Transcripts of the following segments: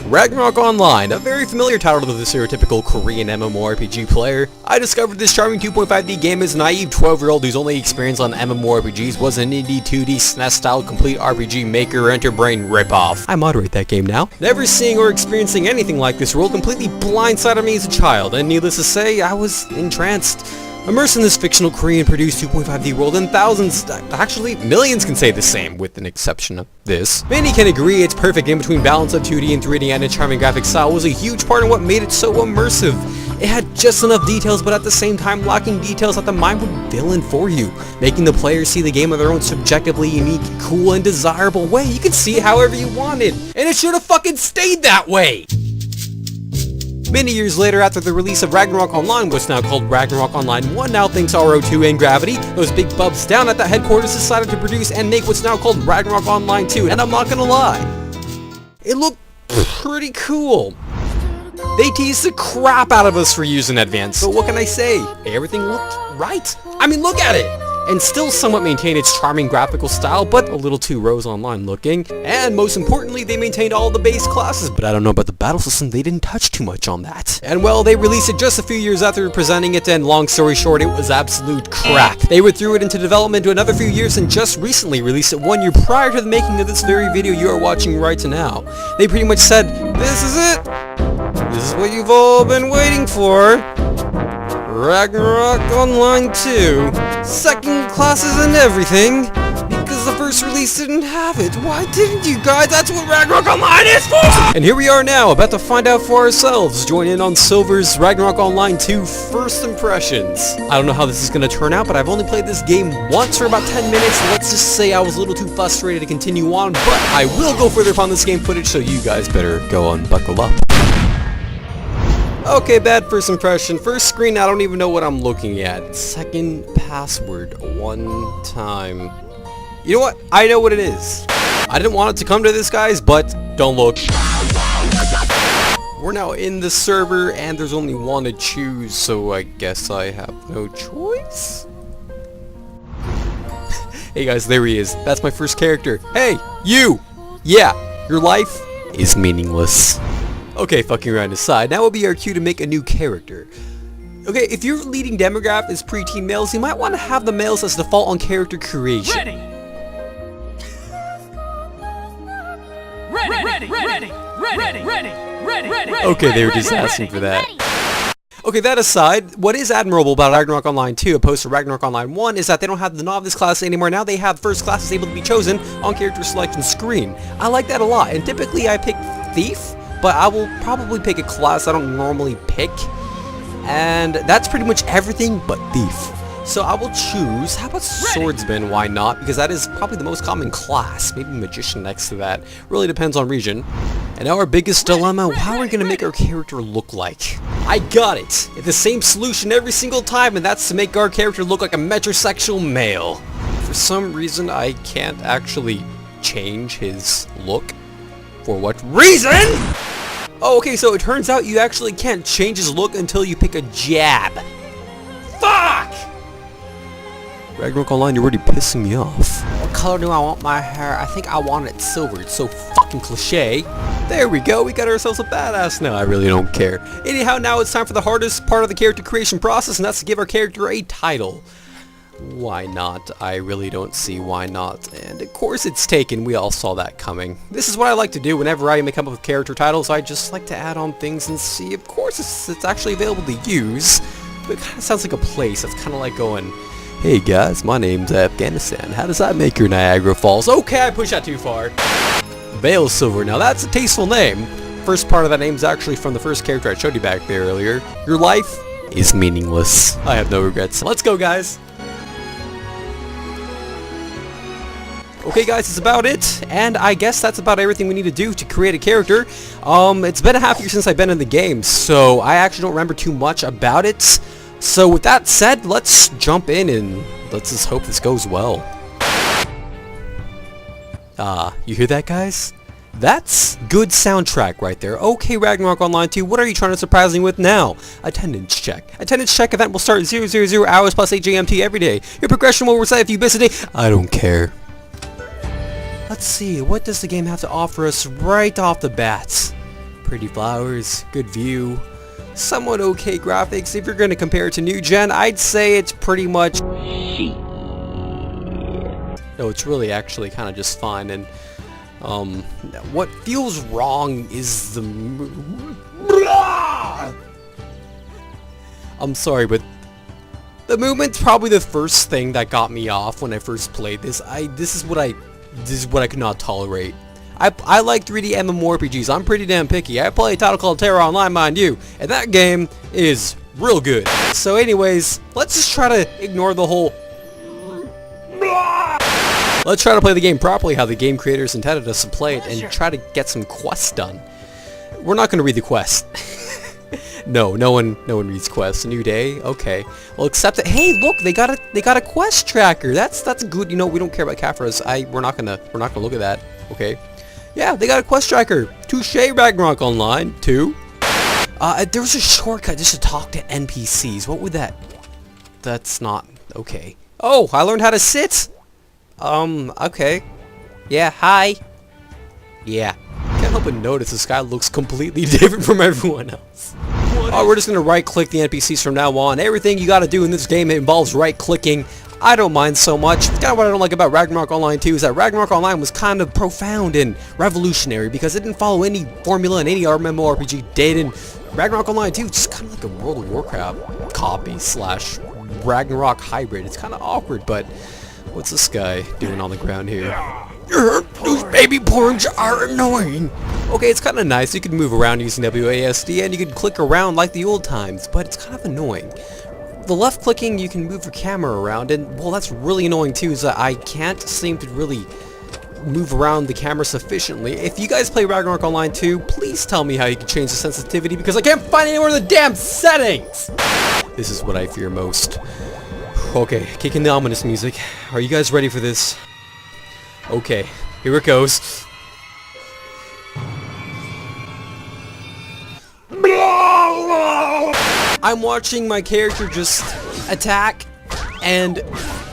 Ragnarok Online, a very familiar title to the stereotypical Korean MMORPG player. I discovered this charming 2.5D game as a naive 12-year-old whose only experience on MMORPGs was an indie 2D SNES-style complete RPG maker enter-brain ripoff. I moderate that game now. Never seeing or experiencing anything like this world completely blindsided me as a child, and needless to say, I was entranced. Immersed in this fictional Korean-produced 2.5D world, and thousands, actually millions can say the same, with an exception of this. Many can agree its perfect in-between balance of 2D and 3D and its charming graphic style was a huge part of what made it so immersive. It had just enough details, but at the same time lacking details that the mind would fill in for you, making the players see the game in their own subjectively unique, cool, and desirable way. You could see it however you wanted, and it should have fucking stayed that way! Many years later, after the release of Ragnarok Online, what's now called Ragnarok Online 1, now thanks to RO2 and Gravity, those big bubs down at the headquarters decided to produce and make what's now called Ragnarok Online 2, and I'm not gonna lie, it looked pretty cool. They teased the crap out of us for using Advanced, but what can I say? Everything looked right. I mean, look at it! And still somewhat maintain its charming graphical style, but a little too Rose Online looking. And most importantly, they maintained all the base classes, but I don't know about the battle system, they didn't touch too much on that. And well, they released it just a few years after presenting it, and long story short, it was absolute crap. They withdrew it into development to another few years and just recently released it 1 year prior to the making of this very video you are watching right now. They pretty much said, this is it! This is what you've all been waiting for! Ragnarok Online 2. Second classes and everything. Because the first release didn't have it. Why didn't you guys? That's what Ragnarok Online is for! And here we are now, about to find out for ourselves. Join in on Silver's Ragnarok Online 2 first impressions. I don't know how this is going to turn out, but I've only played this game once for about 10 minutes. Let's just say I was a little too frustrated to continue on, but I will go further upon this game footage, so you guys better go and buckle up. Okay, bad first impression. First screen, I don't even know what I'm looking at. Second password, 1 time. You know what? I know what it is. I didn't want it to come to this, guys, but don't look. We're now in the server, and there's only one to choose, so I guess I have no choice? Hey guys, there he is. That's my first character. Hey, you! Yeah, your life is meaningless. Okay, fucking around aside, now will be our cue to make a new character. Okay, if your leading demographic is preteen males, you might want to have the males as default on character creation. Ready. Okay, they were just asking for that. Okay, that aside, what is admirable about Ragnarok Online 2 opposed to Ragnarok Online 1 is that they don't have the novice class anymore. Now they have first classes able to be chosen on character selection screen. I like that a lot, and typically I pick Thief, but I will probably pick a class I don't normally pick, and that's pretty much everything but Thief. So I will choose, how about Swordsman, why not, because that is probably the most common class, maybe Magician next to that, really depends on region. And now our biggest dilemma, how are we going to make our character look like? I got it! It's the same solution every single time, and that's to make our character look like a metrosexual male. For some reason I can't actually change his look. For what reason? Oh, okay, so it turns out you actually can't change his look until you pick a jab. Fuck! Ragnarok Online, you're already pissing me off. What color do I want my hair? I think I want it silver. It's so fucking cliche. There we go, we got ourselves a badass now. I really don't care. Anyhow, now it's time for the hardest part of the character creation process, and that's to give our character a title. Why not? I really don't see why not. And of course it's taken, we all saw that coming. This is what I like to do whenever I come up with character titles. I just like to add on things and see. Of course it's actually available to use, but it kind of sounds like a place. It's kind of like going, hey guys, my name's Afghanistan. How does that make your Niagara Falls? Okay, I pushed that too far. Veil Silver, now that's a tasteful name. First part of that name is actually from the first character I showed you back there earlier. Your life is meaningless. I have no regrets. Let's go, guys. Okay guys, that's about it, and I guess that's about everything we need to do to create a character. It's been a half year since I've been in the game, so I actually don't remember too much about it. So with that said, let's jump in and let's just hope this goes well. You hear that, guys? That's good soundtrack right there. Okay, Ragnarok Online 2, what are you trying to surprise me with now? Attendance check. Attendance check event will start at 000 hours plus 8 GMT every day. Your progression will reset if you miss a day. I don't care. Let's see, what does the game have to offer us right off the bat? Pretty flowers, good view, somewhat okay graphics. If you're going to compare it to new gen, I'd say it's pretty much shit. No, it's really actually kind of just fine. And what feels wrong is the I'm sorry, but the movement's probably the first thing that got me off when I first played this. This is what I could not tolerate. I like 3D MMORPGs. I'm pretty damn picky. I play a title called Terra Online, mind you, and that game is real good. So anyways, let's just try to ignore the whole let's try to play the game properly, how the game creators intended us to play it, and try to get some quests done. We're not going to read the quest. No one reads quests. A new day? Okay. Well, except that, hey, look, they got a quest tracker. That's good. You know, we don't care about Caphras. We're not gonna look at that. Okay. Yeah, they got a quest tracker. Touche, Ragnarok Online 2. There was a shortcut just to talk to NPCs. What would that? That's not okay. Oh, I learned how to sit. Okay. Yeah, hi. Yeah. Can't help but notice this guy looks completely different from everyone else. Oh, we're just gonna right-click the NPCs from now on. Everything you gotta do in this game involves right-clicking. I don't mind so much. Kind of what I don't like about Ragnarok Online 2 is that Ragnarok Online was kind of profound and revolutionary because it didn't follow any formula and any MMORPG did, and Ragnarok Online 2 is just kind of like a World of Warcraft copy slash Ragnarok hybrid. It's kind of awkward, but what's this guy doing on the ground here? Those baby porns are annoying. Okay, it's kind of nice. You can move around using WASD and you can click around like the old times, but it's kind of annoying. The left clicking, you can move your camera around, and well, that's really annoying too, is that I can't seem to really move around the camera sufficiently. If you guys play Ragnarok Online 2, please tell me how you can change the sensitivity because I can't find anywhere in the damn settings! This is what I fear most. Okay, kicking the ominous music. Are you guys ready for this? Okay, here it goes. I'm watching my character just attack, and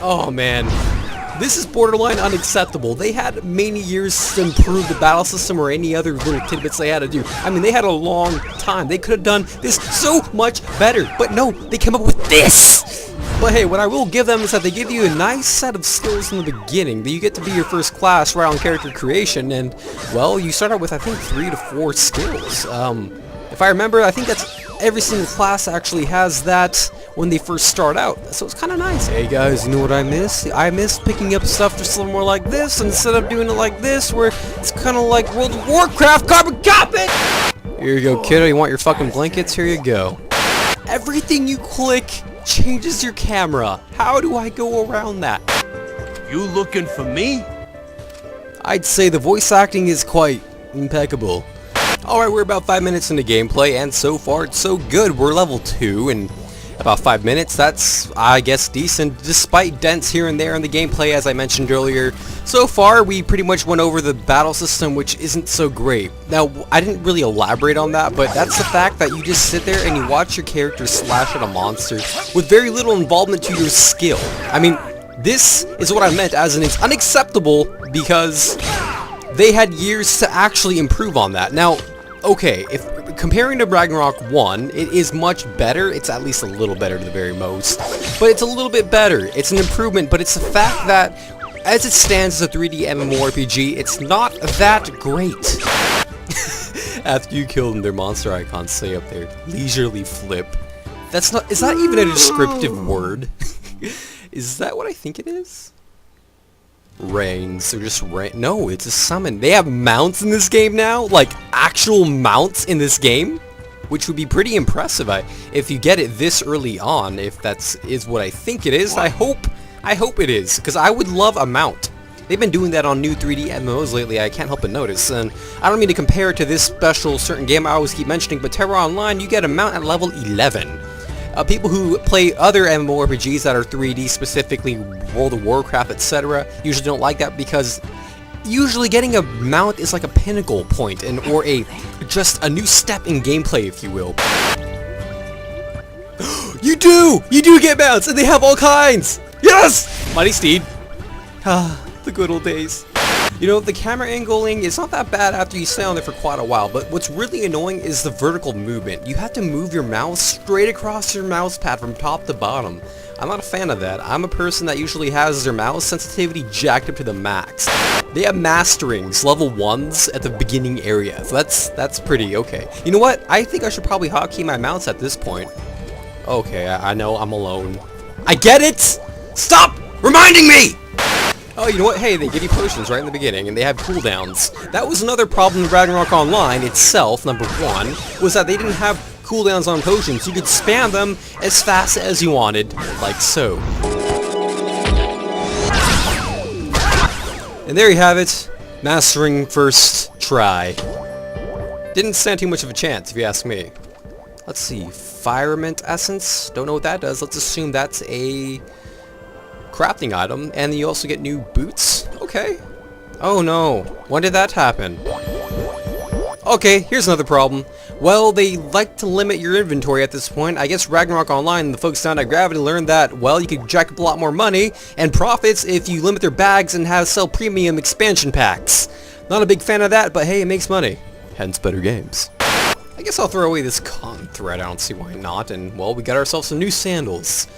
oh man, this is borderline unacceptable. They had many years to improve the battle system or any other little tidbits they had to do. I mean, they had a long time. They could have done this so much better, but no, they came up with this. But hey, what I will give them is that they give you a nice set of skills in the beginning, that you get to be your first class right on character creation, and well, you start out with I think 3 to 4 skills. If I remember, I think that's every single class actually has that when they first start out, so it's kind of nice. Hey guys, you know what I miss? I miss picking up stuff just a little more like this, instead of doing it like this, where it's kind of like World of Warcraft carbon copy! Here you go, kiddo, you want your fucking blankets? Here you go. Everything you click changes your camera. How do I go around that? You looking for me? I'd say the voice acting is quite impeccable. Alright, we're about 5 minutes into gameplay, and so far it's so good. We're level 2 in about 5 minutes. That's, I guess, decent, despite dents here and there in the gameplay, as I mentioned earlier. So far, we pretty much went over the battle system, which isn't so great. Now, I didn't really elaborate on that, but that's the fact that you just sit there and you watch your character slash at a monster with very little involvement to your skill. I mean, this is what I meant as in it's unacceptable because they had years to actually improve on that. Now, okay, if comparing to Ragnarok 1, it is much better. It's at least a little better to the very most. But it's a little bit better. It's an improvement, but it's the fact that, as it stands as a 3D MMORPG, it's not that great. After you kill them, their monster icons say up there, leisurely flip. That's not, is that even a descriptive word? Is that what I think it is? Rains, they're just rain. No, it's a summon. They have mounts in this game now, like actual mounts in this game, which would be pretty impressive. If you get it this early on, if that's what I think it is. I hope it is, because I would love a mount. They've been doing that on new 3D MMOs lately. I can't help but notice, and I don't mean to compare it to this special certain game I always keep mentioning, but Terra Online, you get a mount at level 11. People who play other MMORPGs that are 3D, specifically World of Warcraft, etc., usually don't like that because usually getting a mount is like a pinnacle point, or just a new step in gameplay, if you will. You do get mounts, and they have all kinds. Yes, Mighty Steed. Ah, the good old days. You know, the camera angling is not that bad after you stay on there for quite a while, but what's really annoying is the vertical movement. You have to move your mouse straight across your mouse pad from top to bottom. I'm not a fan of that. I'm a person that usually has their mouse sensitivity jacked up to the max. They have masterings, level 1s at the beginning area, so that's pretty okay. You know what? I think I should probably hotkey my mouse at this point. Okay, I know I'm alone. I get it! Stop reminding me! Oh, you know what? Hey, they give you potions right in the beginning, and they have cooldowns. That was another problem with Ragnarok Online itself, number one, was that they didn't have cooldowns on potions. You could spam them as fast as you wanted, like so. And there you have it. Mastering first try. Didn't stand too much of a chance, if you ask me. Let's see. Firement Essence? Don't know what that does. Let's assume that's a crafting item, and you also get new boots? Okay. Oh no, when did that happen? Okay, here's another problem. Well, they like to limit your inventory at this point. I guess Ragnarok Online, the folks down at Gravity learned that, well, you could jack up a lot more money and profits if you limit their bags and have sell premium expansion packs. Not a big fan of that, but hey, it makes money. Hence better games. I guess I'll throw away this cotton thread, I don't see why not, and well, we got ourselves some new sandals.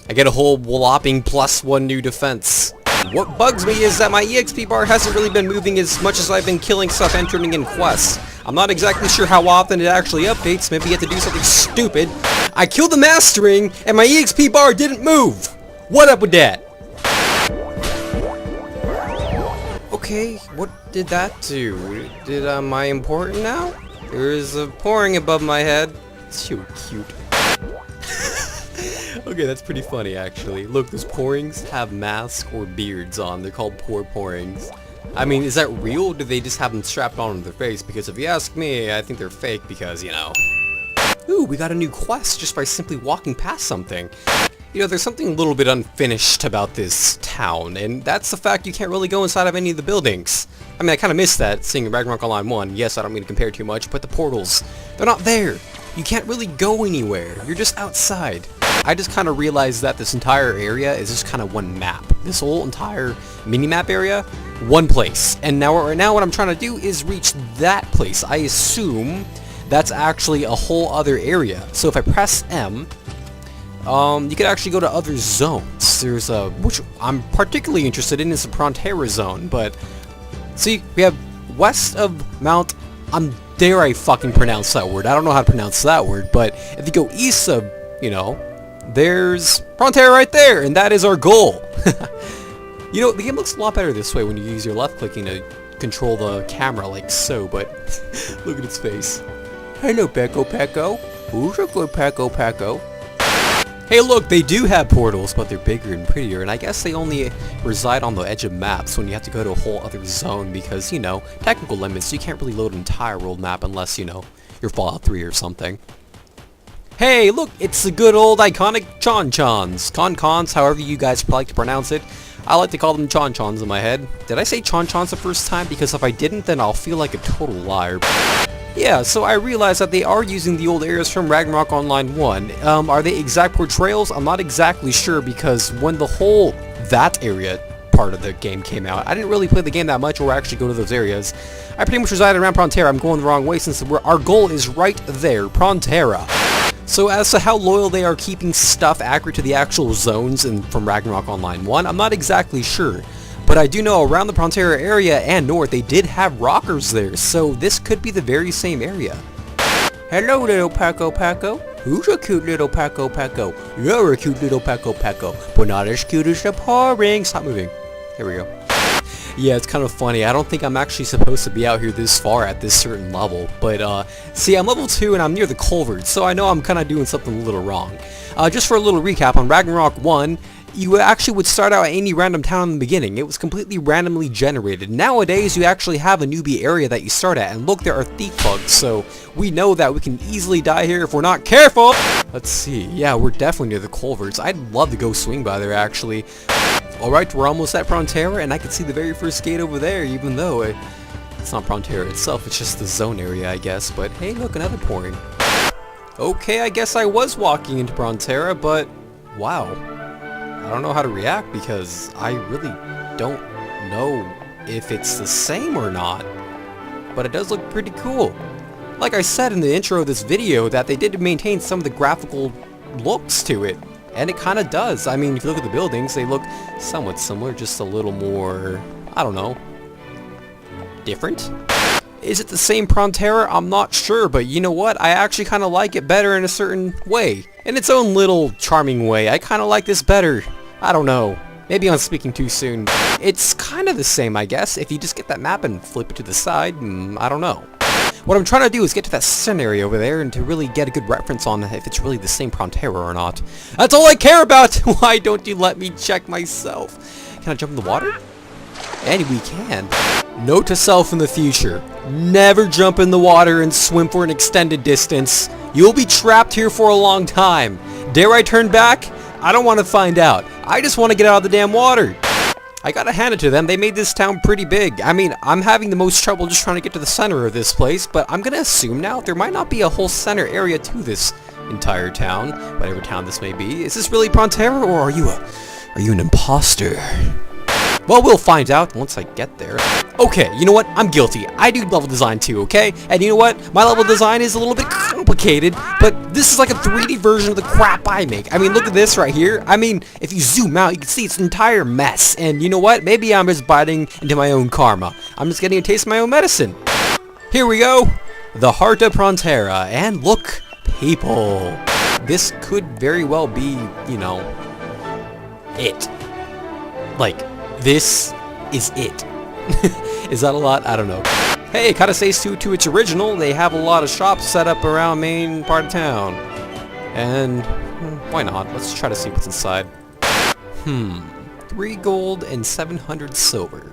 I get a whole whopping +1 new defense. What bugs me is that my EXP bar hasn't really been moving as much as I've been killing stuff and turning in quests. I'm not exactly sure how often it actually updates, maybe you have to do something stupid. I killed the mastering, and my EXP bar didn't move! What up with that? Okay, what did that do? Am I important now? There is a pouring above my head. It's so cute. Okay, that's pretty funny actually. Look, those pourings have masks or beards on. They're called pourings. I mean, is that real, or do they just have them strapped onto their face? Because if you ask me, I think they're fake because, you know. Ooh, we got a new quest just by simply walking past something. You know, there's something a little bit unfinished about this town, and that's the fact you can't really go inside of any of the buildings. I mean, I kind of missed that, seeing Ragnarok Online 1. Yes, I don't mean to compare too much, but the portals, they're not there. You can't really go anywhere. You're just outside. I just kind of realized that this entire area is just kind of one map. This whole entire mini-map area, one place. And now, right now what I'm trying to do is reach that place. I assume that's actually a whole other area. So if I press M, you could actually go to other zones. There's a, which I'm particularly interested in, is the Frontera zone, but see, we have west of Mount, dare I fucking pronounce that word. I don't know how to pronounce that word, but if you go east of, you know, there's Frontera right there, and that is our goal. You know, the game looks a lot better this way when you use your left clicking to control the camera like so, but look at its face. Hello, Peko. Who's a good Peko? Hey look, they do have portals, but they're bigger and prettier, and I guess they only reside on the edge of maps when you have to go to a whole other zone because, you know, technical limits. You can't really load an entire world map unless, you know, you're Fallout 3 or something. Hey, look, it's the good old iconic Chon-Chons. Con-Cons, however you guys like to pronounce it. I like to call them Chon-Chons in my head. Did I say Chon-Chons the first time? Because if I didn't, then I'll feel like a total liar. Yeah, so I realized that they are using the old areas from Ragnarok Online 1. Are they exact portrayals? I'm not exactly sure because when the whole that area part of the game came out, I didn't really play the game that much or actually go to those areas. I pretty much resided around Frontera. I'm going the wrong way since our goal is right there, Frontera. So as to how loyal they are keeping stuff accurate to the actual zones from Ragnarok Online 1, I'm not exactly sure. But I do know around the Frontera area and north, they did have rockers there, so this could be the very same area. Hello, little Peko. Who's a cute little Peko? You're a cute little Peko, but not as cute as the pouring. Stop moving. There we go. Yeah, it's kind of funny. I don't think I'm actually supposed to be out here this far at this certain level. But, see, I'm level 2 and I'm near the culvert, so I know I'm kind of doing something a little wrong. Just for a little recap, on Ragnarok 1, you actually would start out at any random town in the beginning. It was completely randomly generated. Nowadays, you actually have a newbie area that you start at. And look, there are thief bugs, so we know that we can easily die here if we're not careful. Let's see. Yeah, we're definitely near the culverts. I'd love to go swing by there, actually. Alright, we're almost at Frontera, and I can see the very first gate over there, even though it's not Frontera itself, it's just the zone area, I guess. But hey, look, another pouring. Okay, I guess I was walking into Frontera, but wow. I don't know how to react because I really don't know if it's the same or not, but it does look pretty cool. Like I said in the intro of this video, that they did maintain some of the graphical looks to it, and it kind of does. I mean, if you look at the buildings, they look somewhat similar, just a little more, I don't know, different. Is it the same Prontera? I'm not sure, but you know what? I actually kind of like it better in a certain way. In its own little charming way. I kind of like this better. I don't know. Maybe I'm speaking too soon. It's kind of the same, I guess, if you just get that map and flip it to the side. I don't know. What I'm trying to do is get to that scenario over there and to really get a good reference on if it's really the same Prontera or not. That's all I care about! Why don't you let me check myself? Can I jump in the water? And we can. Note to self in the future. Never jump in the water and swim for an extended distance. You'll be trapped here for a long time. Dare I turn back? I don't want to find out. I just want to get out of the damn water. I gotta hand it to them, they made this town pretty big. I mean, I'm having the most trouble just trying to get to the center of this place, but I'm gonna assume now there might not be a whole center area to this entire town, whatever town this may be. Is this really Prontera, or are you an imposter? Well, we'll find out once I get there. Okay, you know what? I'm guilty. I do level design too, okay? And you know what? My level design is a little bit complicated, but this is like a 3D version of the crap I make. I mean, look at this right here. I mean, if you zoom out, you can see it's an entire mess. And you know what? Maybe I'm just biting into my own karma. I'm just getting a taste of my own medicine. Here we go. The Heart of Prontera. And look, people. This could very well be, you know, it. Like, this is it. Is that a lot? I don't know. Hey, it kind of stays true to its original. They have a lot of shops set up around main part of town. And why not? Let's try to see what's inside. 3 gold and 700 silver.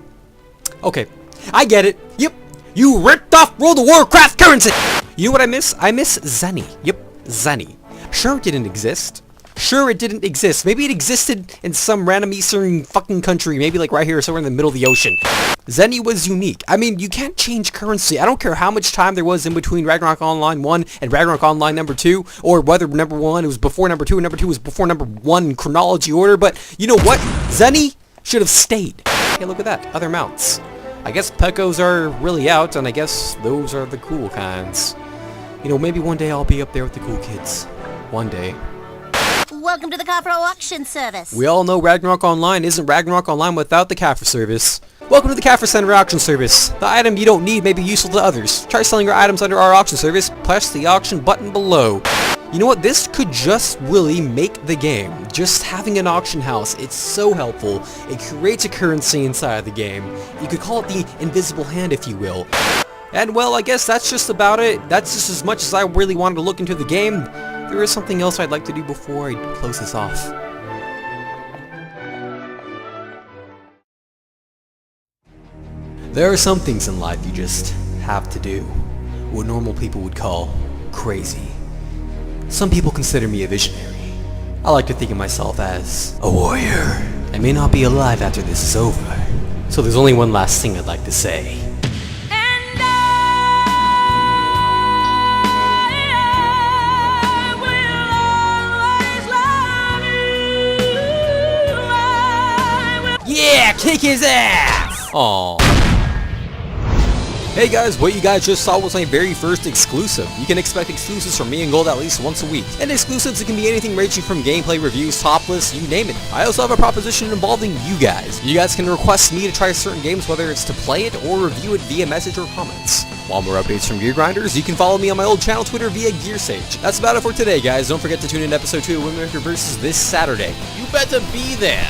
Okay, I get it. Yep, you ripped off World of Warcraft currency! You know what I miss? I miss Zenny. Yep, Zenny. Sure, it didn't exist. Sure, it didn't exist. Maybe it existed in some random eastern fucking country, maybe like right here somewhere in the middle of the ocean. Zenny was unique. I mean, you can't change currency. I don't care how much time there was in between Ragnarok Online 1 and Ragnarok Online number 2, or whether number 1 was before number 2 and number 2 was before number 1 in chronology order, but you know what? Zenny should have stayed. Hey, look at that. Other mounts. I guess Pekos are really out, and I guess those are the cool kinds. You know, maybe one day I'll be up there with the cool kids. One day. Welcome to the Copper Auction Service. We all know Ragnarok Online isn't Ragnarok Online without the Caffer service. Welcome to the Caffer Center Auction Service. The item you don't need may be useful to others. Try selling your items under our auction service. Press the auction button below. You know what? This could just really make the game. Just having an auction house, it's so helpful. It creates a currency inside of the game. You could call it the invisible hand, if you will. And well, I guess that's just about it. That's just as much as I really wanted to look into the game. There is something else I'd like to do before I close this off. There are some things in life you just have to do. What normal people would call crazy. Some people consider me a visionary. I like to think of myself as a warrior. I may not be alive after this is over. So there's only one last thing I'd like to say. Yeah, kick his ass! Aww. Hey guys, what you guys just saw was my very first exclusive. You can expect exclusives from me and Gold at least once a week. And exclusives, it can be anything ranging from gameplay reviews, top lists, you name it. I also have a proposition involving you guys. You guys can request me to try certain games, whether it's to play it or review it via message or comments. Want more updates from GearGrinders? You can follow me on my old channel Twitter via GearSage. That's about it for today, guys. Don't forget to tune in to episode 2 of Women Maker Versus this Saturday. You better be there.